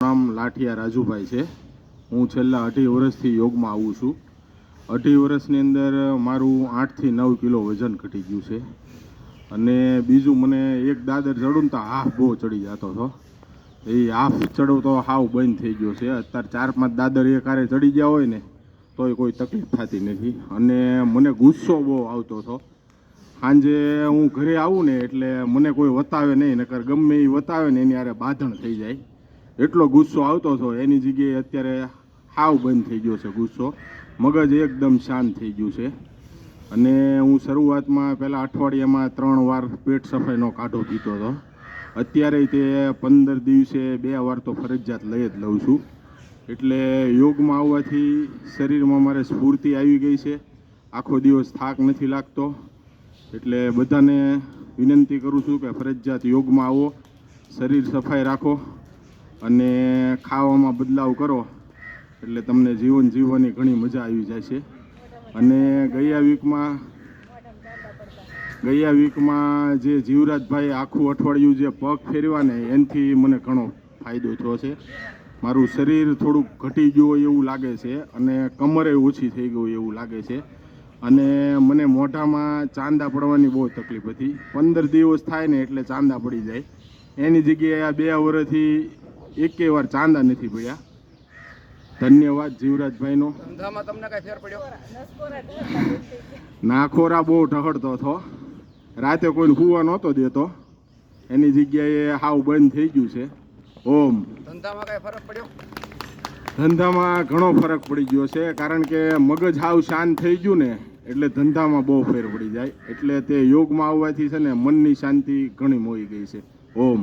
નામ લાઠિયા રાજુભાઈ છે। હું છેલ્લા 2.5 વર્ષથી યોગમાં આવું છું। 2.5 વર્ષની અંદર મારું 8 થી 9 કિલો વજન ઘટી ગયું છે। અને બીજું મને એક દાદર ચડું ને તો હાફ બહુ ચડી જતો હતો। એ હાફ ચડો તો હાવ બંધ થઈ ગયો છે। અત્યારે 4-5 દાદર એકારે ચડી ગયા હોય ને તોય કોઈ તકલીફ થતી નથી। અને મને ગુસ્સો બહુ આવતો હતો। સાંજે હું ઘરે આવું ને એટલે મને કોઈ વતાવે નહીં, નકર ગમે એ વતાવે ને એની હારે બાંધણ થઈ જાય, એટલો ગુસ્સો આવતો હતો। એની જગ્યાએ અત્યારે હાવ બંધ થઈ ગયો છે ગુસ્સો, મગજ એકદમ શાંત થઈ ગયું છે। અને હું શરૂઆતમાં પહેલાં અઠવાડિયામાં 3 વાર પેટ સફાઈનો કાઢો પીતો હતો। અત્યારે તે 15 દિવસે 2 વાર તો ફરજિયાત લઈ જ લઉં છું। એટલે યોગમાં આવવાથી શરીરમાં મારે સ્ફૂર્તિ આવી ગઈ છે, આખો દિવસ થાક નથી લાગતો। એટલે બધાને વિનંતી કરું છું કે ફરજિયાત યોગમાં આવો, શરીર સફાઈ રાખો અને ખાવામાં બદલાવ કરો એટલે તમને જીવન જીવવાની ઘણી મજા આવી જાય છે। અને ગયા વીકમાં જે જીવરાજભાઈ આખું અઠવાડિયું જે પગ ફેરવ્યા ને એનાથી મને ઘણો ફાયદો થયો છે। મારું શરીર થોડુંક ઘટી ગયું હોય એવું લાગે છે અને કમરે ઓછી થઈ ગયું એવું લાગે છે। અને મને મોઢામાં ચાંદા પડવાની બહુ તકલીફ હતી। 15 દિવસ થાય ને એટલે ચાંદા પડી જાય। એની જગ્યાએ આ 2 વર્ષથી એકેય વાર ચાંદા નથી પડ્યા। ધન્યવાદ જીવરાજભાઈનો। ધંધામાં તમને કઈ ફેર પડ્યો? નાખોરા બહુ ઢહડતો હતો, રાતે કોઈને સુવા નહોતો દેતો, એની જગ્યાએ હાવ બંધ થઈ ગયું છે। ઓમ ધંધામાં કઈ ફરક પડ્યો? ધંધામાં ઘણો ફરક પડી ગયો છે, કારણ કે મગજ હાવ શાંત થઈ ગયું ને એટલે ધંધામાં બહુ ફેર પડી જાય। એટલે તે યોગમાં આવવાથી છે ને મનની શાંતિ ઘણી મોઈ ગઈ છે। ઓમ।